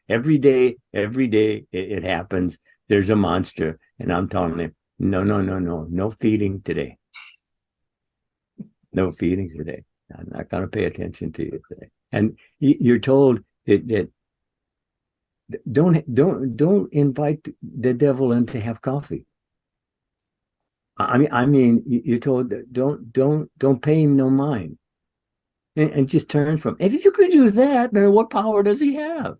Every day it happens. There's a monster, and I'm telling him, no feeding today. No feeding today. I'm not going to pay attention to you today. And you're told that don't invite the devil in to have coffee. I mean, you're told don't pay him no mind, and just turn from. If you could do that, then what power does he have?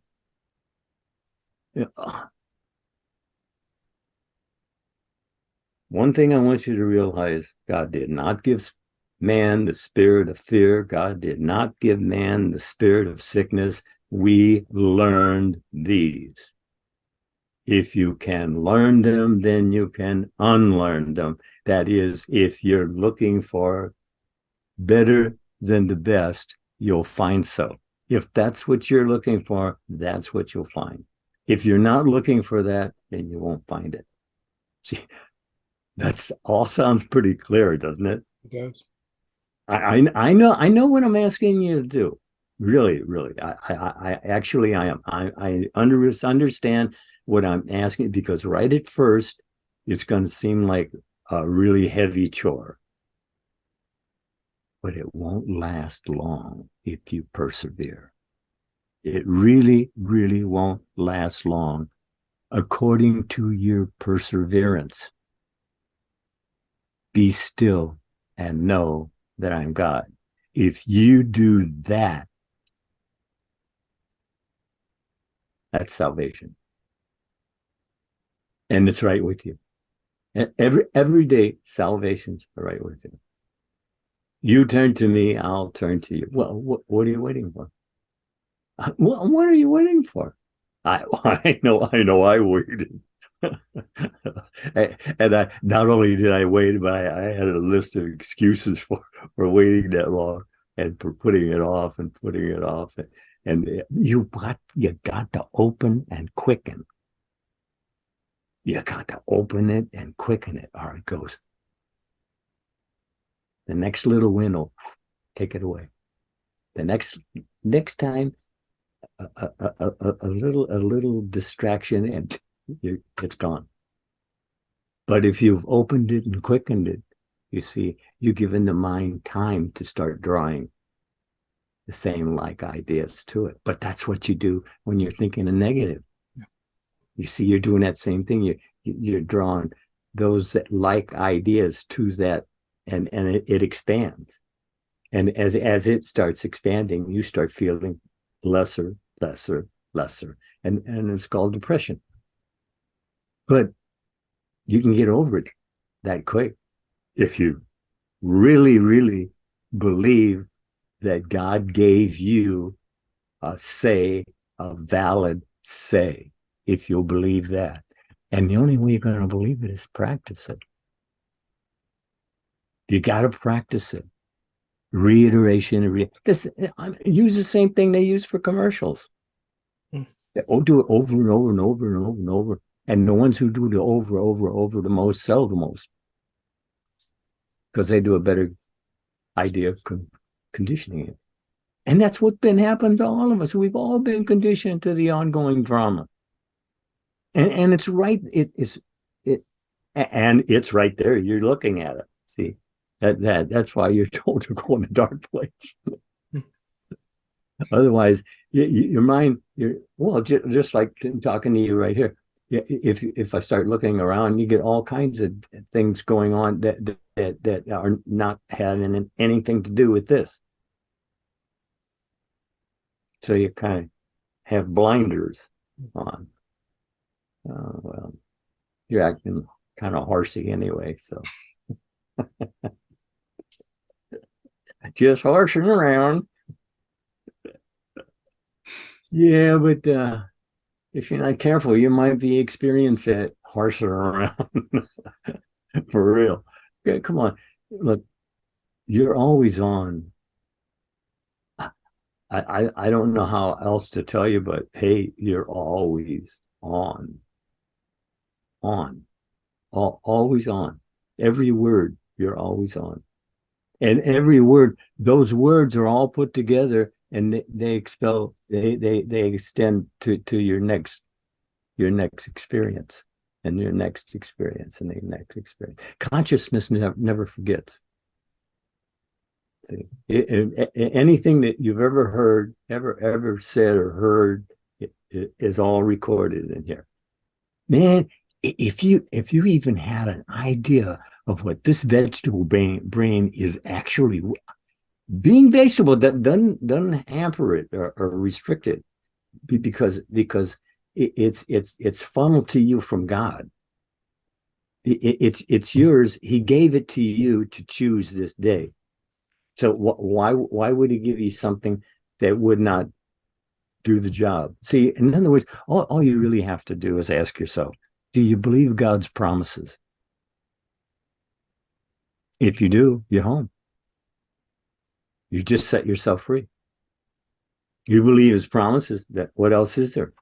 One thing I want you to realize: God did not give man the spirit of fear. God did not give man the spirit of sickness. We learned these. If you can learn them, then you can unlearn them. That is, if you're looking for better than the best, you'll find so. If that's what you're looking for, that's what you'll find. If you're not looking for that, then you won't find it. See, that's all sounds pretty clear, doesn't it? It does. I know what I'm asking you to do. Really, really. I actually I am. I understand what I'm asking, because right at first it's going to seem like a really heavy chore, but it won't last long if you persevere. It really, really won't last long according to your perseverance. Be still and know that I'm God. If you do that, that's salvation. And it's right with you. Every day, salvation's right with you. You turn to me, I'll turn to you. Well, what are you waiting for? What are you waiting for? I know I waited. And I not only did I wait, but I had a list of excuses for waiting that long and for putting it off and putting it off. And you got to open and quicken. You got to open it and quicken it, or it goes. The next little wind will take it away. The next time, a little distraction, and it's gone. But if you've opened it and quickened it, you see, you've given the mind time to start drawing the same like ideas to it. But that's what you do when you're thinking a negative. Yeah. You see, you're doing that same thing. You're drawing those that like ideas to that, and it expands. And as it starts expanding, you start feeling lesser, and it's called depression. But you can get over it that quick if you really, really believe that God gave you a say, a valid say, if you'll believe that. And the only way you're going to believe it is practice it. You got to practice it. Reiteration. Use the same thing they use for commercials. Do it over and over and over and over and over. And the ones who do the over the most sell the most, because they do a better idea of conditioning it. And that's what's been happening to all of us. We've all been conditioned to the ongoing drama. And it's right. And it's right there. You're looking at it. See, that's why you're told to go in a dark place. Otherwise, your mind, just like talking to you right here. If I start looking around, you get all kinds of things going on that are not having anything to do with this. So you kind of have blinders on. Well, you're acting kind of horsey anyway, so just horsing around. Yeah, but if you're not careful, you might be experiencing that horsing around for real. Yeah, come on, look, you're always on. I don't know how else to tell you, but hey, you're always on, always on. Every word, you're always on. And every word, those words are all put together they expel, they extend to your next experience, and your next experience, and the next experience. Consciousness never forgets. See, anything that you've ever heard, ever said or heard, it is all recorded in here. Man, if you even had an idea of what this vegetable brain is actually, being vegetable, that doesn't hamper it or restrict it, because it's funneled to you from God. It's yours. He gave it to you to choose this day. So why would he give you something that would not do the job? See, in other words, all you really have to do is ask yourself, do you believe God's promises? If you do, you're home. You just set yourself free. You believe his promises, that what else is there?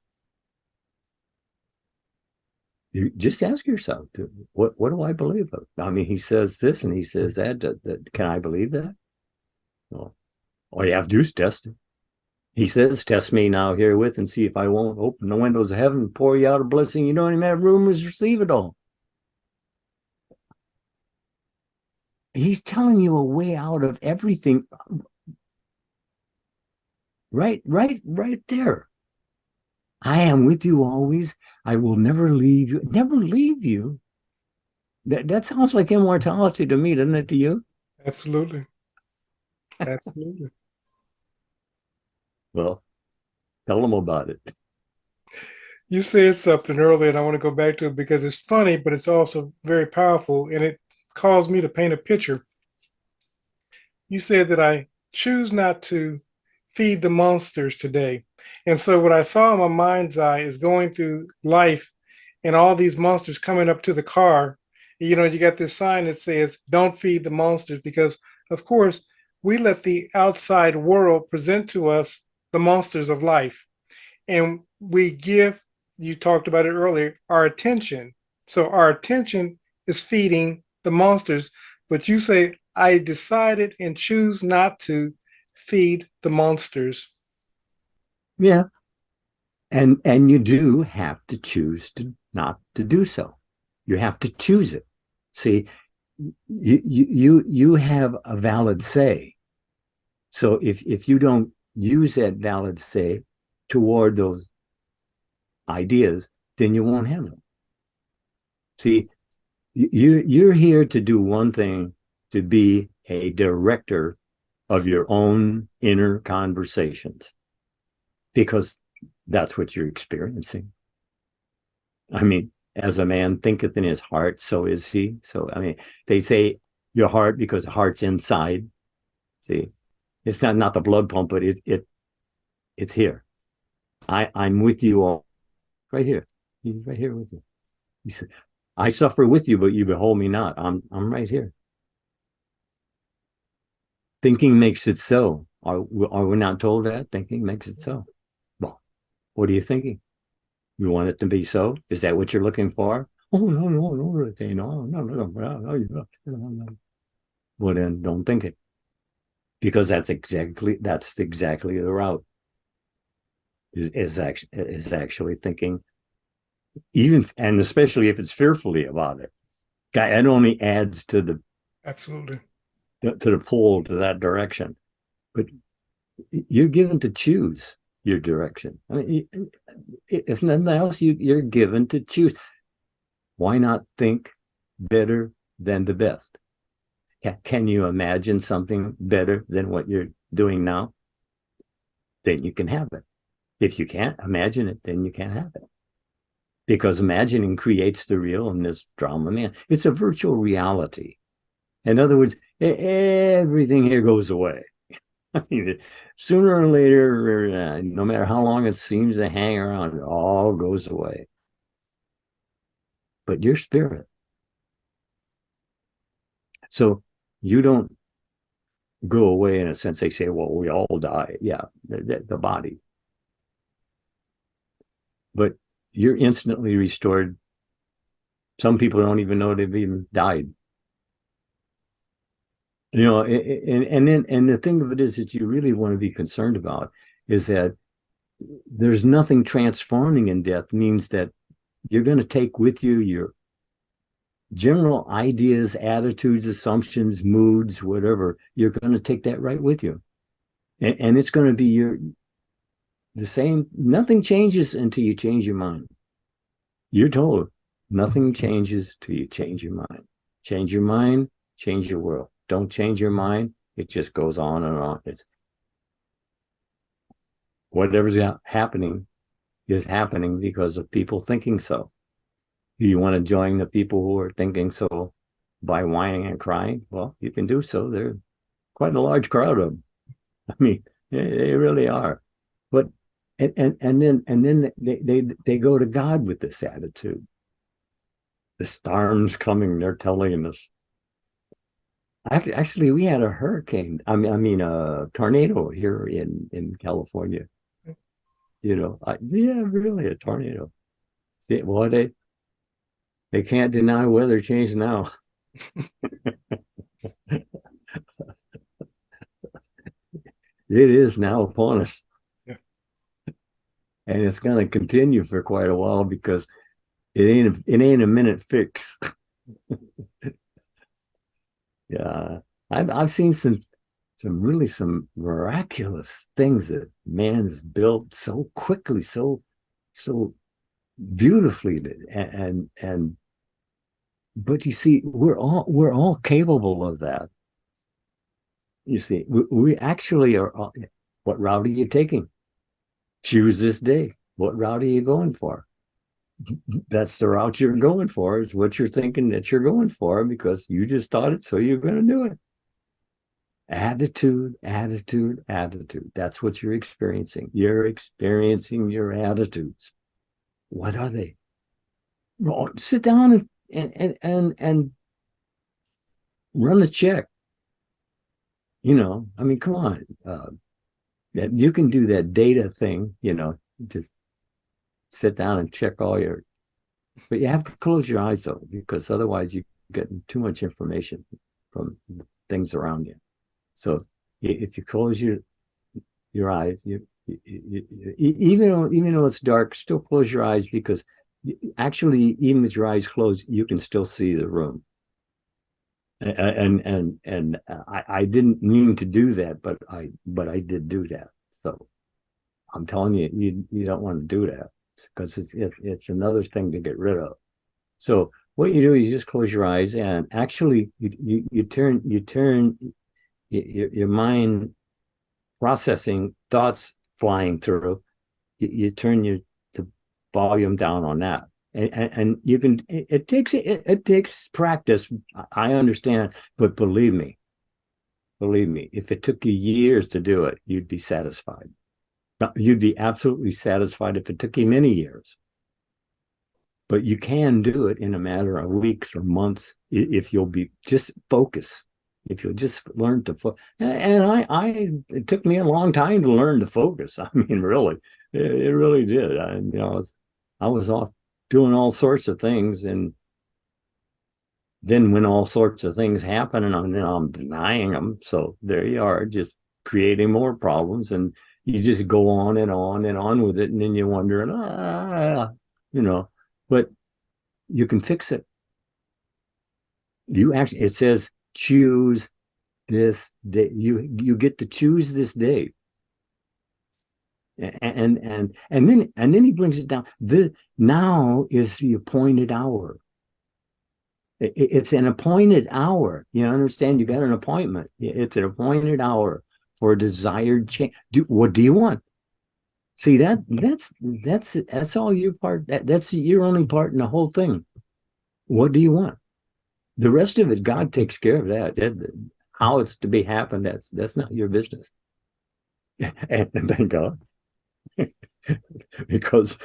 You just ask yourself, what do I believe of? I mean, he says this and he says that can I believe that? Well, all you have to do is test it. He says, test me now herewith and see if I won't open the windows of heaven and pour you out a blessing. You don't even have room to receive it all. He's telling you a way out of everything. Right there. I am with you always. I will never leave you. Never leave you. That sounds like immortality to me, doesn't it to you? Absolutely. Absolutely. Well, tell them about it. You said something earlier, and I want to go back to it because it's funny, but it's also very powerful, and it caused me to paint a picture. You said that I choose not to feed the monsters today. And so what I saw in my mind's eye is going through life and all these monsters coming up to the car. You know, you got this sign that says, don't feed the monsters, because, of course, we let the outside world present to us the monsters of life. And we give, you talked about it earlier, our attention. So our attention is feeding the monsters. But you say, I decided and choose not to feed the monsters. Yeah. And you do have to choose to not to do so. You have to choose it. See, you have a valid say. So if you don't use that valid say toward those ideas, then you won't have them. See, you're here to do one thing, to be a director of your own inner conversations, because that's what you're experiencing. I mean, as a man thinketh in his heart, so is he. So, I mean, they say your heart because the heart's inside. See, it's not the blood pump, but it's here. I'm with you all, right here. He's right here with you. He said, I suffer with you, but you behold me not. I'm right here. Thinking makes it so. Are we not told that? Thinking makes it so. Well, what are you thinking? You want it to be so? Is that what you're looking for? Oh, no, no. Well, then don't think it. Because that's exactly the route. Is actually thinking, even, and especially if it's fearfully about it. It only adds to the Absolutely. pull to that direction. But you're given to choose your direction. I mean, if nothing else, you're given to choose. Why not think better than the best? Can you imagine something better than what you're doing now? Then you can have it. If you can't imagine it, then you can't have it. Because imagining creates the real in this drama, man. It's a virtual reality. In other words, everything here goes away. I mean, sooner or later, no matter how long it seems to hang around, it all goes away. But your spirit. So you don't go away in a sense. They say, well, we all die. Yeah, the body. But you're instantly restored. Some people don't even know they've even died. And the thing of it is that you really want to be concerned about is that there's nothing transforming in death means that you're going to take with you your general ideas, attitudes, assumptions, moods, whatever. You're going to take that right with you. And it's going to be the same. Nothing changes until you change your mind. You're told nothing changes till you change your mind. Change your mind, change your world. Don't change your mind. It just goes on and on. It's whatever's happening is happening because of people thinking so. Do you want to join the people who are thinking so by whining and crying? Well, you can do so. There's quite a large crowd of them. I mean, they really are. But and then they go to God with this attitude. The storm's coming. They're telling us. Actually, we had a hurricane. I mean, a tornado here in California. Yeah, really, a tornado. Well, they can't deny weather change now. It is now upon us, Yeah. and it's going to continue for quite a while because it ain't a minute fix. Yeah, I've seen some miraculous things that man has built so quickly, so beautifully, and but you see, we're all capable of that. You see, we actually are. What route are you taking? Choose this day. What route are you going for? That's the route you're going for. Is what you're thinking that you're going for because you just thought it, so you're going to do it. Attitude, attitude, attitude. That's what you're experiencing. You're experiencing your attitudes. What are they? Well, sit down and run a check. I mean, come on. You can do that data thing, just sit down and check but you have to close your eyes though, because otherwise you get too much information from things around you. So if you close your eyes, even though it's dark, still close your eyes because actually, even with your eyes closed, you can still see the room. And I didn't mean to do that, but I did do that. So I'm telling you don't want to do that because it's another thing to get rid of. So what you do is you just close your eyes and actually you turn your mind processing thoughts flying through. You turn the volume down on that. And you can it takes practice. I understand, but believe me, if it took you years to do it, you'd be satisfied. You'd be absolutely satisfied if it took you many years. But you can do it in a matter of weeks or months if you'll be just focus. If you'll just learn to focus. And it took me a long time to learn to focus. I mean, really, it really did. I was off doing all sorts of things, and then when all sorts of things happen, and I'm denying them, so there you are, just creating more problems, and you just go on and on and on with it, and then you wonder, you know, but you can fix it. It says choose this day. You get to choose this day. And then he brings it down. Now is the appointed hour. It's an appointed hour. You understand? You got an appointment. It's an appointed hour for a desired change. What do you want? See that's all your part. That's your only part in the whole thing. What do you want? The rest of it, God takes care of that. How it's to be happened, that's not your business. And thank God. Because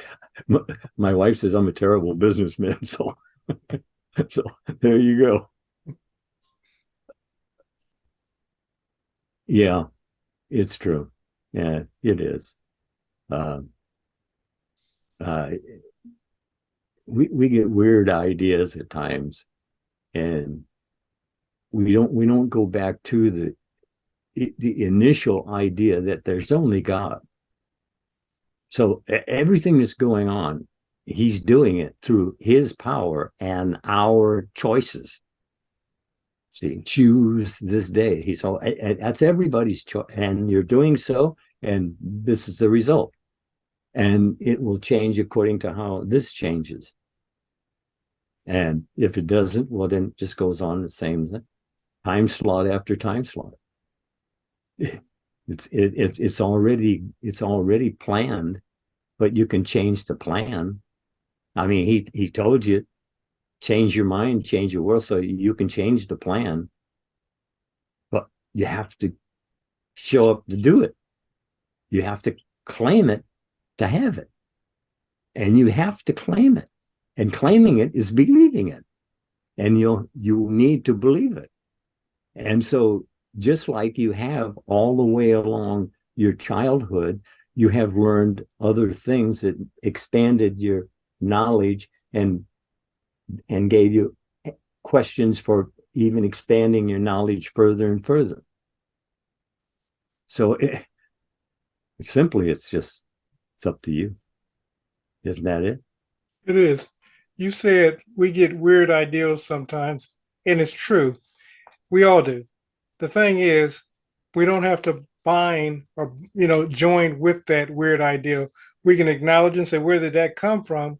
my wife says I'm a terrible businessman. So there you go. Yeah, it's true. Yeah, it is. Uh, uh, we get weird ideas at times, and we don't go back to the initial idea that there's only God. So everything that's going on, he's doing it through his power and our choices. See, choose this day. He's all that's everybody's choice, and you're doing so, and this is the result. And it will change according to how this changes. And if it doesn't, well, then it just goes on the same time slot after time slot. It's already planned, but you can change the plan. I mean, he told you, change your mind, change your world, so you can change the plan, but you have to show up to do it. You have to claim it to have it, and you have to claim it. And claiming it is believing it, and you need to believe it. And so, just like you have all the way along your childhood, you have learned other things that expanded your knowledge and gave you questions for even expanding your knowledge further and further. So simply, it's up to you. Isn't that it? It is. You said we get weird ideals sometimes, and it's true. We all do. The thing is, we don't have to bind or join with that weird ideal. We can acknowledge and say, where did that come from?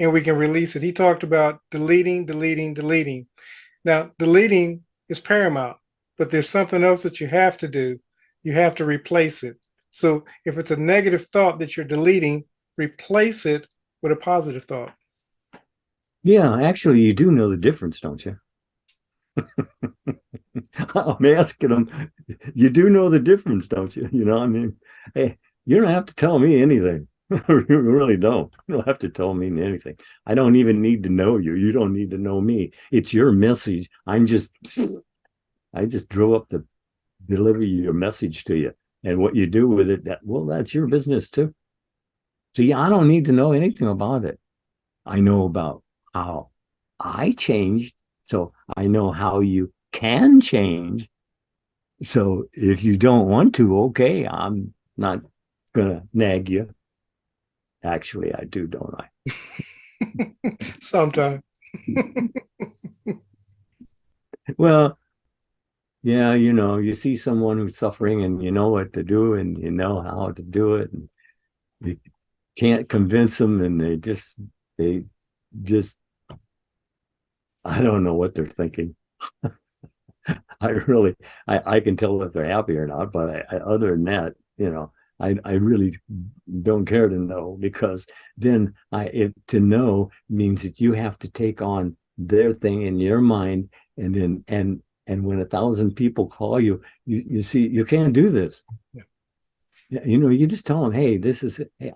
And we can release it. He talked about deleting, deleting, deleting. Now, deleting is paramount, but there's something else that you have to do. You have to replace it. So if it's a negative thought that you're deleting, replace it with a positive thought. Yeah, actually, you do know the difference, don't you? I'm asking them. You do know the difference, don't you? I mean, hey, you don't have to tell me anything. You really don't. You don't have to tell me anything. I don't even need to know you. You don't need to know me. It's your message. I just drove up to deliver your message to you. And what you do with it, that's your business too. See, I don't need to know anything about it. I know about how I changed. So I know how you can change. So if you don't want to, okay, I'm not gonna nag you. Actually, I do, don't I? Sometimes. Well, yeah, you see someone who's suffering and you know what to do and you know how to do it. And you can't convince them and they just, I don't know what they're thinking. I can tell if they're happy or not, but other than that, I really don't care to know, because then to know means that you have to take on their thing in your mind, and then and when 1,000 people call you, you see you can't do this. Yeah. You just tell them, hey, this is. Hey,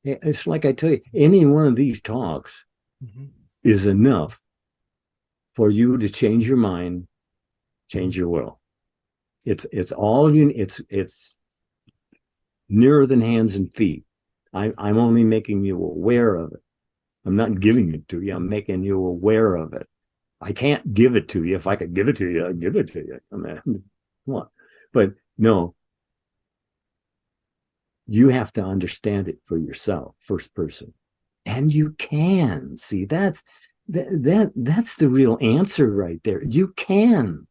it's like I tell you, any one of these talks is enough for you to change your mind, change your will. It's all it's nearer than hands and feet. I'm only making you aware of it. I'm not giving it to you. I'm making you aware of it. I can't give it to you. If I could give it to you, I'd give it to you. I mean, come on. But no, you have to understand it for yourself, first person. And you can. See, that's the real answer right there. You can.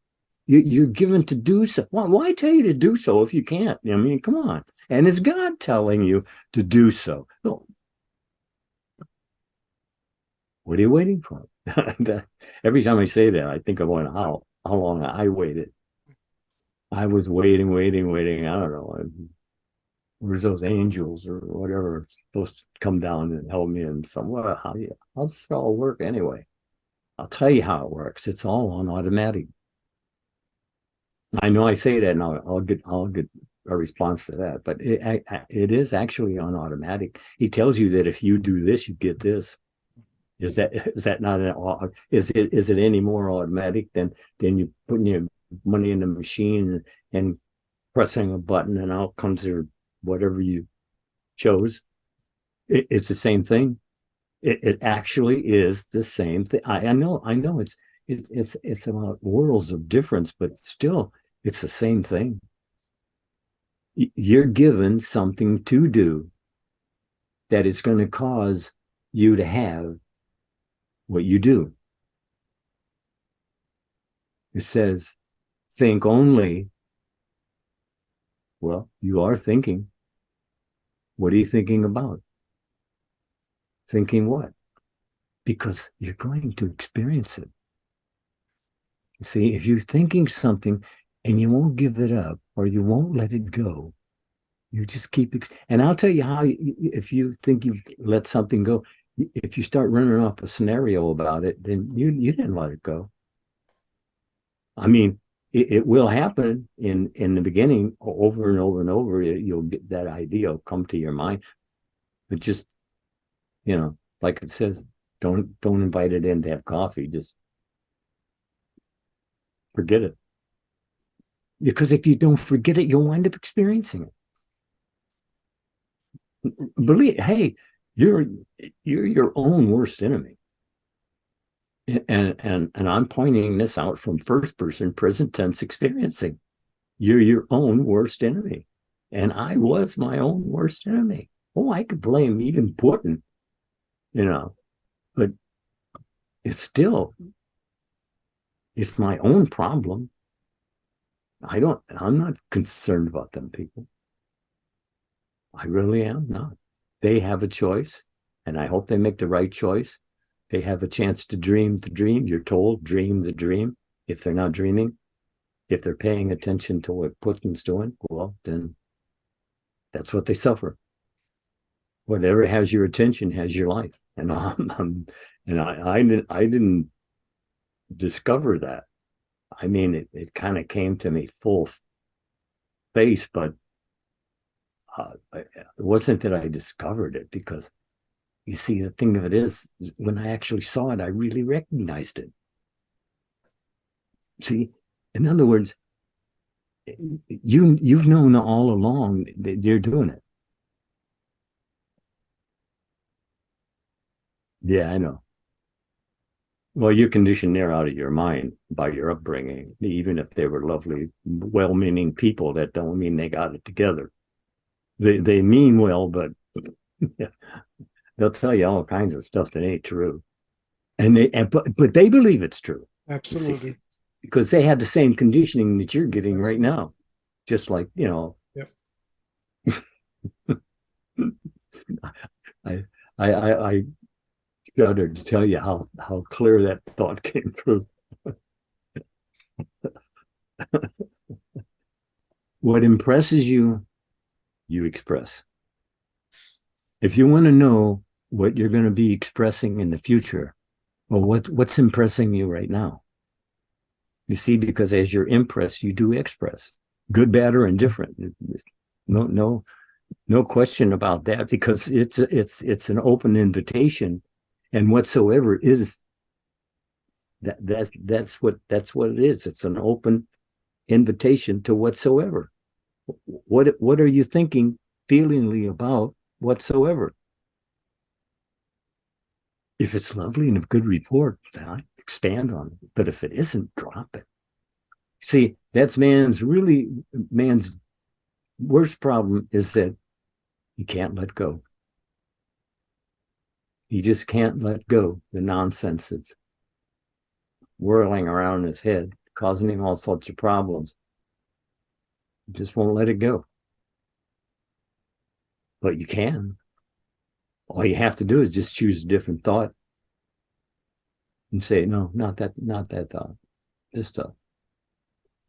You're given to do so. Why tell you to do so if you can't? I mean, come on. And it's God telling you to do so. No. What are you waiting for? Every time I say that, I think of how long I waited. I was waiting. I don't know. Where's those angels or whatever supposed to come down and help me? And somewhere, how's this all work anyway? I'll tell you how it works. It's all on automatic. I know I say that now. I'll get a response to that, but it is actually on automatic. He tells you that if you do this, you get this. Is that not is it any more automatic than you putting your money in the machine and pressing a button and out comes your whatever you chose? It's the same thing. It actually is the same thing. I know it's about worlds of difference, but still it's the same thing. You're given something to do that is going to cause you to have what you do. It says, think only. Well, you are thinking. What are you thinking about? Thinking what? Because you're going to experience it. See, if you're thinking something and you won't give it up or you won't let it go, you just keep it. And I'll tell you how, if you think you've let something go, if you start running off a scenario about it, then you didn't let it go. I mean, it will happen in the beginning over and over and over. You'll get that idea will come to your mind, but just, like it says, don't invite it in to have coffee. Just forget it. Because if you don't forget it, you'll wind up experiencing it. Believe, hey, you're your own worst enemy. And I'm pointing this out from first person, present tense experiencing. You're your own worst enemy. And I was my own worst enemy. Oh, I could blame even Putin, but it's my own problem. I'm not concerned about them people. I really am not. They have a choice, and I hope they make the right choice. They have a chance to dream the dream. You're told, dream the dream. If they're not dreaming, if they're paying attention to what Putin's doing, well, then that's what they suffer. Whatever has your attention has your life. And I didn't discover that. I mean, it kind of came to me full face, but it wasn't that I discovered it, because you see, the thing of it is, when I actually saw it, I really recognized it. See, in other words, you've known all along that you're doing it. Yeah, I know. Well, you're conditioned there out of your mind by your upbringing. Even if they were lovely, well-meaning people, that don't mean they got it together. They mean well, but they'll tell you all kinds of stuff that ain't true. But they believe it's true. Absolutely. Because they have the same conditioning that you're getting right now. Just like, Yep. I shuddered to tell you how clear that thought came through. What impresses you, you express. If you want to know what you're going to be expressing in the future, well, what's impressing you right now? You see, because as you're impressed, you do express, good, bad, or indifferent. No question about that, because it's an open invitation, and whatsoever is that's what it is. It's an open invitation to whatsoever. What are you thinking feelingly about whatsoever? If it's lovely and of good report, then I expand on it. But if it isn't, drop it. See, that's man's worst problem, is that he can't let go. He just can't let go the nonsense that's whirling around in his head, causing him all sorts of problems. He just won't let it go. But you can. All you have to do is just choose a different thought and say, no, not that thought. This thought.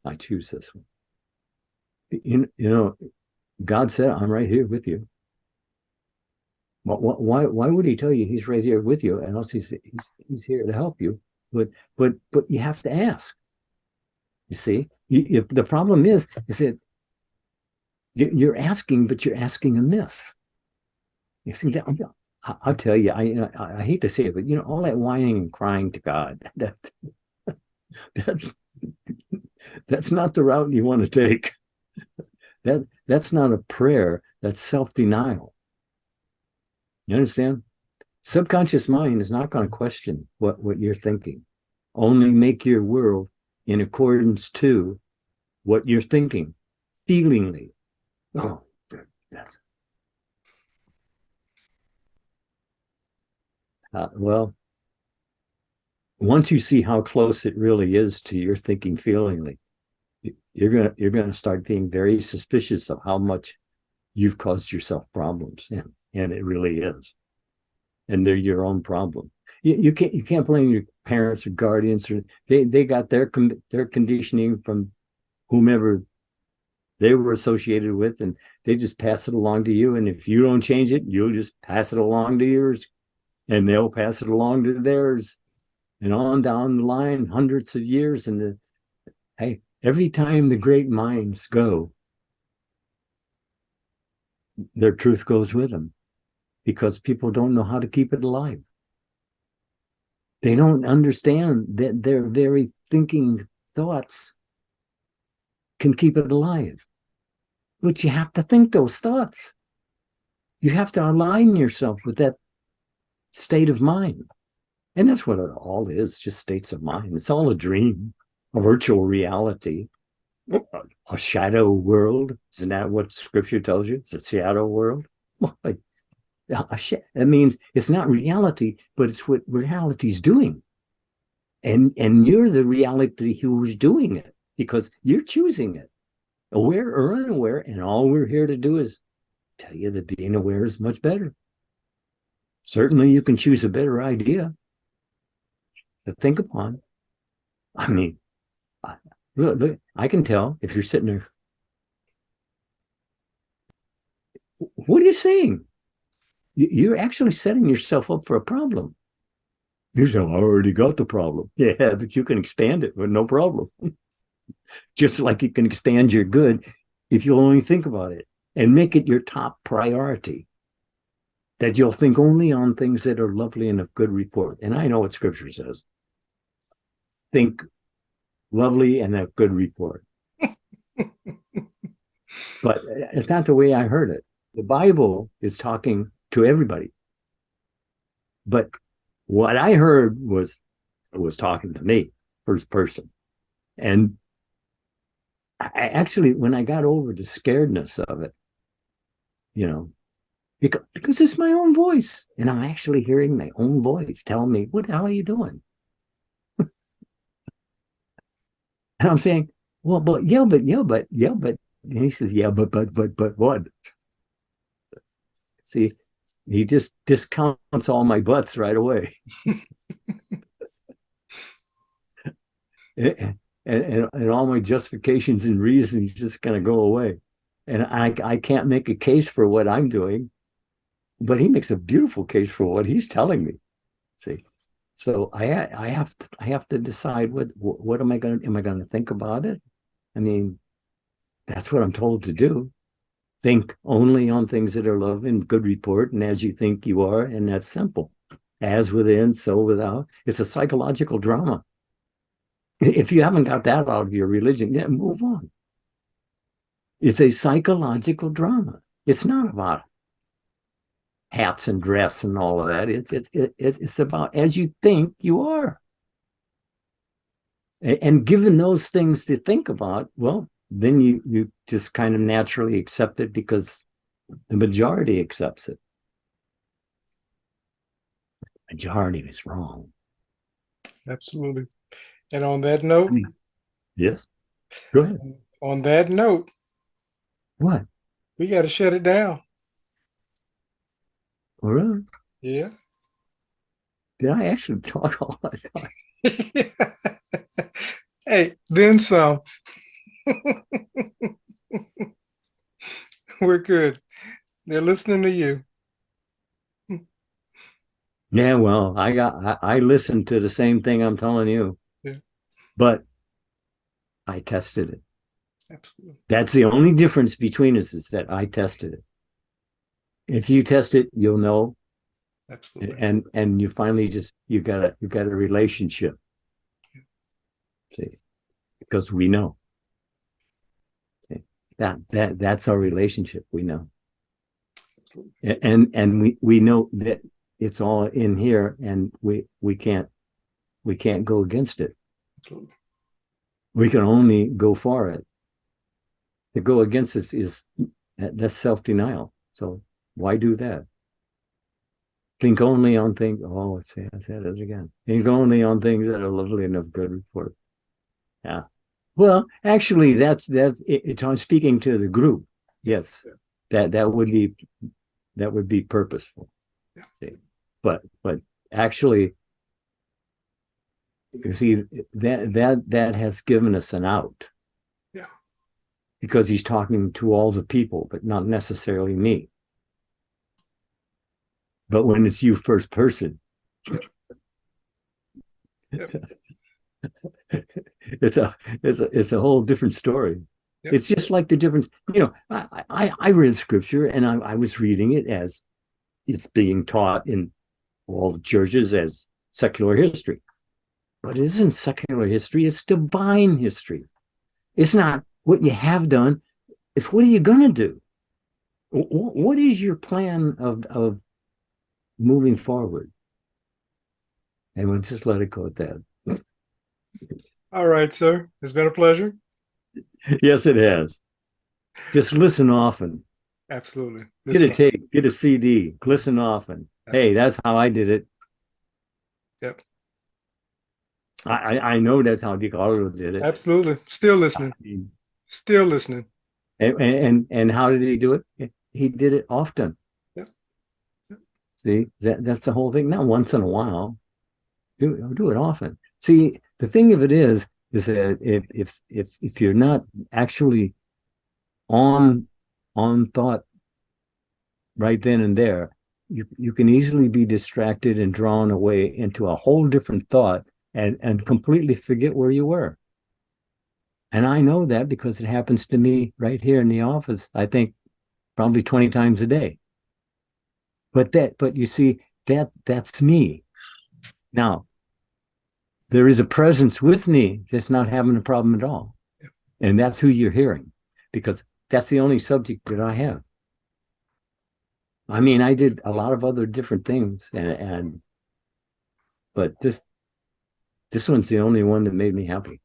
I choose this one. God said, I'm right here with you. Why would he tell you he's right here with you? And also he's here to help you. But you have to ask. You see, if the problem is that you're asking, but you're asking amiss. You see, I'll tell you, I hate to say it, but all that whining and crying to God, that's not the route you want to take. That's not a prayer. That's self-denial. You understand? Subconscious mind is not going to question what you're thinking. only make your world in accordance to what you're thinking, feelingly. Oh, that's well. Once you see how close it really is to your thinking, feelingly, you're gonna start being very suspicious of how much you've caused yourself problems, and it really is, and they're your own problem. You can't blame your parents or guardians, or they got their conditioning from whomever they were associated with, and they just pass it along to you. And if you don't change it, you'll just pass it along to yours, and they'll pass it along to theirs, and on down the line, hundreds of years. And hey, every time the great minds go, their truth goes with them, because people don't know how to keep it alive. They don't understand that their very thinking thoughts can keep it alive. But you have to think those thoughts. You have to align yourself with that state of mind. And that's what it all is, just states of mind. It's all a dream, a virtual reality, a shadow world. Isn't that what scripture tells you? It's a shadow world. Well, that means it's not reality, but it's what reality's doing. And you're the reality who's doing it, because you're choosing it, aware or unaware. And all we're here to do is tell you that being aware is much better. Certainly you can choose a better idea to think upon. I mean, look, I can tell if you're sitting there. What are you saying? You're actually setting yourself up for a problem. You say, I already got the problem. Yeah, but you can expand it with no problem. Just like you can expand your good if you'll only think about it and make it your top priority. That you'll think only on things that are lovely and of good report. And I know what scripture says. Think lovely and of good report. But it's not the way I heard it. The Bible is talking to everybody. But what I heard was talking to me, first person. And I actually, when I got over the scaredness of it, because it's my own voice, and I'm actually hearing my own voice telling me, what the hell are you doing? And I'm saying, well, but. And he says, yeah, but what? See, he just discounts all my buts right away. and all my justifications and reasons just kind of go away. And I can't make a case for what I'm doing, but he makes a beautiful case for what he's telling me. See, so I have to decide what am I going to think about it? I mean, that's what I'm told to do. Think only on things that are love and good report, and as you think you are, and that's simple. As within, so without. It's a psychological drama. If you haven't got that out of your religion, yeah, move on. It's a psychological drama. It's not about hats and dress and all of that. It's about as you think you are. And given those things to think about, well, then you just kind of naturally accept it because the majority accepts it. The majority is wrong. Absolutely. And on that note, yes, go ahead. On that note, what? We got to shut it down. All right. Yeah. Did I actually talk all that time? Hey, then some. We're good. They're listening to you. Yeah, well, I listened to the same thing I'm telling you. Yeah. But I tested it. Absolutely. That's the only difference between us, is that I tested it. If you test it, you'll know. Absolutely. And you finally you got a relationship. See, because we know. Okay. That's our relationship. We know. Absolutely. And we know that it's all in here, and we can't We can't go against it. Absolutely. We can only go for it. To go against it that's self-denial. So why do that? Think only on things. Oh, I said it again. Think only on things that are lovely enough good report. Yeah. Well, actually, it's on speaking to the group. Yes, yeah. that would be purposeful. Yeah. See, but actually, you see that has given us an out. Yeah. Because he's talking to all the people, but not necessarily me. But when it's you first person, Yep. it's a whole different story. Yep. It's just like the difference. I read scripture and I was reading it as it's being taught in all the churches as secular history. But it isn't secular history, it's divine history. It's not what you have done, it's what are you going to do? What is your plan of moving forward? And we'll just let it go at that. All right, sir. It's been a pleasure. Yes, it has. Just listen often. Absolutely. Get a tape, get a CD, listen often. Absolutely. Hey, that's how I did it. Yep. I know that's how DeCarlo did it. Absolutely. Still listening. Still listening. And how did he do it? He did it often. Yep. Yep. See, that's the whole thing. Not once in a while. Do it often. See, the thing of it is that if you're not actually on thought right then and there, you can easily be distracted and drawn away into a whole different thought and completely forget where you were. And I know that because it happens to me right here in the office, I think probably 20 times a day. But you see, that's me. Now, there is a presence with me that's not having a problem at all. And that's who you're hearing, because that's the only subject that I have. I mean, I did a lot of other different things, but this one's the only one that made me happy.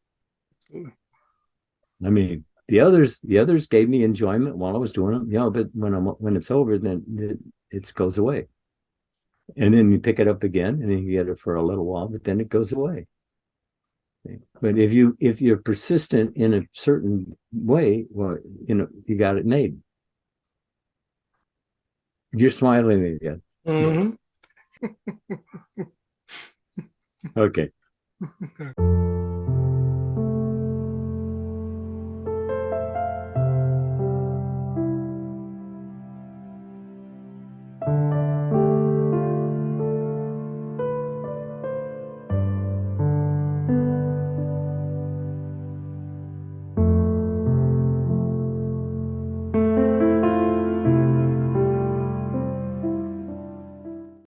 I mean, the others gave me enjoyment while I was doing them, but when it's over, then it goes away. And then you pick it up again, and then you get it for a little while, but then it goes away. But if you're persistent in a certain way, well, you got it made. You're smiling again. Mm-hmm. Okay.